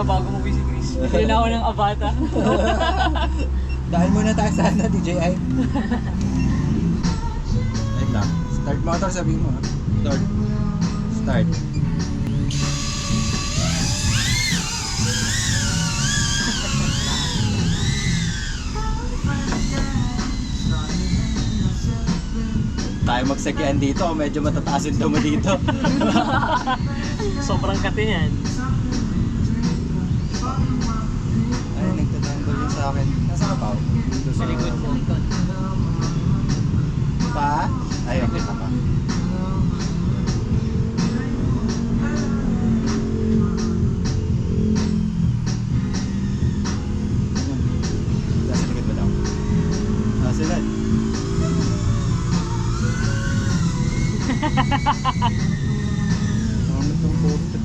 Bago mo si Chris, hindi na ako ng abata. Dahil muna tayo sana, DJI. Wait lang. Start motor, sabihin mo ha. Start. Start. Tayo magsakyan dito, medyo matataas yung damo dito. Sobrang kati yan. Ay, nagtatanggol yun sa akin. Nasa ka pa? Dito Sa likod mo. Pa? Ay, okay na pa. Nasa likod mo lang. Nasa likod. Ano itong 40,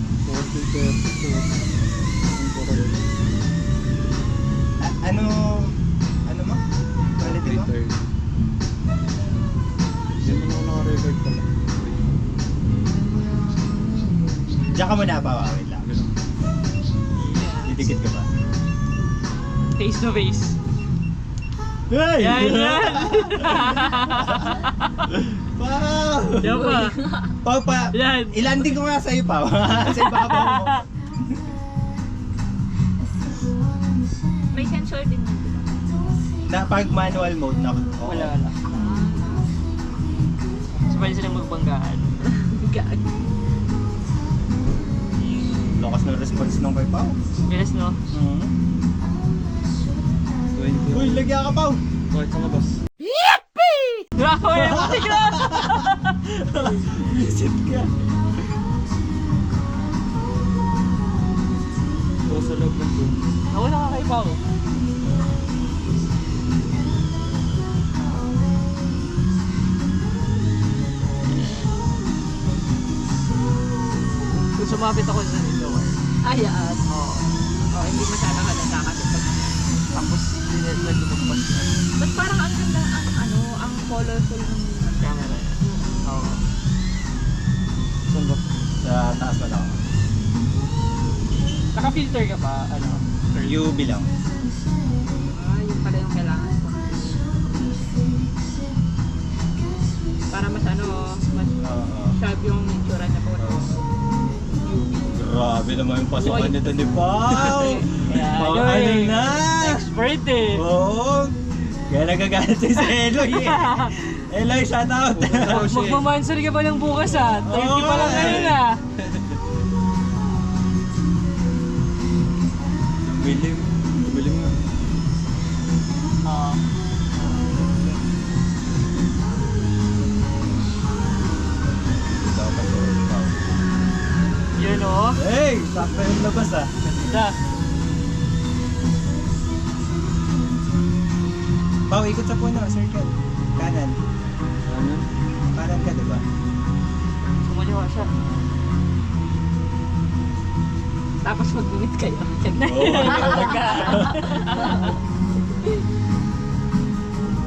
ano mo? Quality mo? Hindi mo na naka-record pala. Diyan ka muna pa, wait lang. Didikit ka ba? Face to face. Hey! Yan, yan! Wow! Yan pa. Pa, Yan. ilanding ko nga sa'yo pa. Sa iba ka pa mo. May sensor din mo. Na pag manual mode na. Oo. Wala. So, pwede silang magbanggaan. Gag. Lakas ng response nung kay Pao. Yes, no? Uy, lagyan ka Pao! Kahit sa labas. Grabe! Matik na! Visit ka. Ito sa loob ng room. Ako nakakaipaw. Kung sumapit ako sa door. Ayaan. Oo. Oh, hindi masyadong halata kasi pag... Tapos, lumagpas na. Ba't parang ang ganda, ang colorful ng... Camera yan. Oo. Saan ba? Sa taas pa lang. Naka-filter ka ba? UV lang. Yun pala yung kailangan ko. Para mas mas sharp yung itsura niya po. Grabe naman yung pasukan nito ni Pao. Yan, Pao, yun ano eh. na? Expert eh. Oo. Kaya nagagalit si Eloy eh. Eloy, shout out. Magmamansur ka pa ng bukas ah. 30 pa lang ngayon ah. Bilim. Bilim nga. Oo. Ito ako pa Pao. Yun o. Hey! Sakto yung labas ah. Ganda. Pao, ikot sa puno. Circle. Kanan. Ano? Kanan ka, diba? Sumaliwa siya. Tapos mag-meet kayo.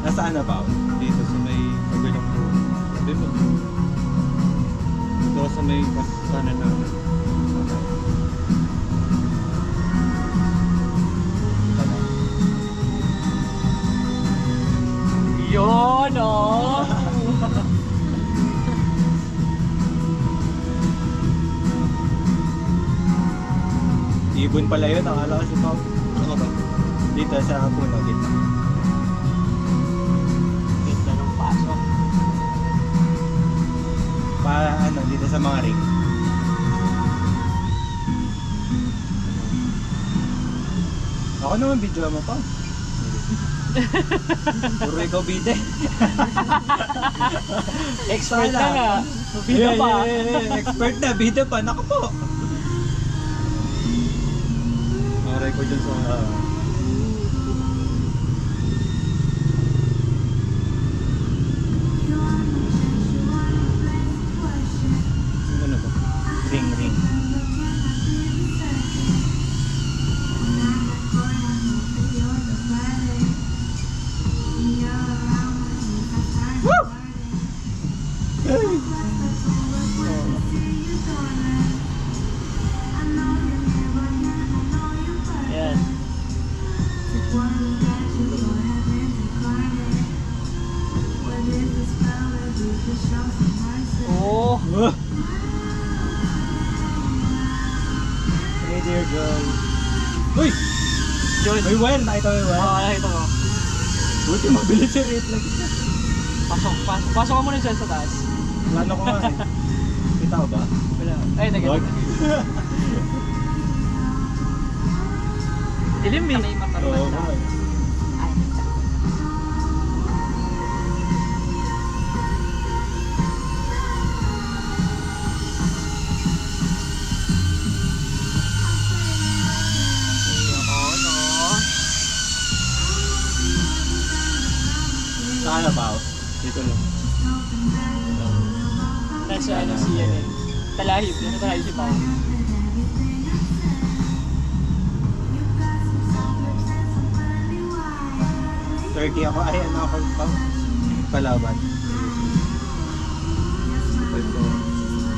Nasaan na, Pao? Dito sa may kabilang room. Dito. Dito sa may kanan na. Yun o. Ibon pala yun. Akala ko si Pao. Ano ba? Dito sa puno. Dito. Ganda ng pasok. Para dito sa mga ring. Ako naman video mo pa. Puro ikaw bide. Expert Sana. ka nga. Bida pa. Expert na, bida pa. Naku po. Mga record dyan sa... Ano ba? Ring, ring. Yan. Oh. Hey dear girl. Uy! Yun. May well, nakita mo yung well? Oo, nakita ko. Buti mabilis yung reflex. Pasok ka muna dyan sa taas. Plano ko nga eh. Kita ko ba? Wala. Ay, Wag. naganda. Dilim eh. May mata Oo, naman okay. Oo, no. Saan na ba? Dito lang. Nasa ano si yan eh. Talahib. Nasa talahib si Pao. Turkey ako. Ay, ano ako pa? Palaban. 5 to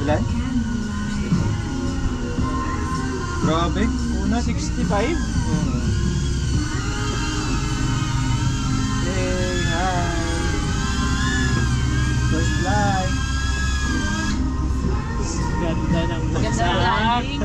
Ilan? Grabe. Una, 65? Oo. Hey, hi. First flight. Ganda ng Ganda ng bagsak. landing.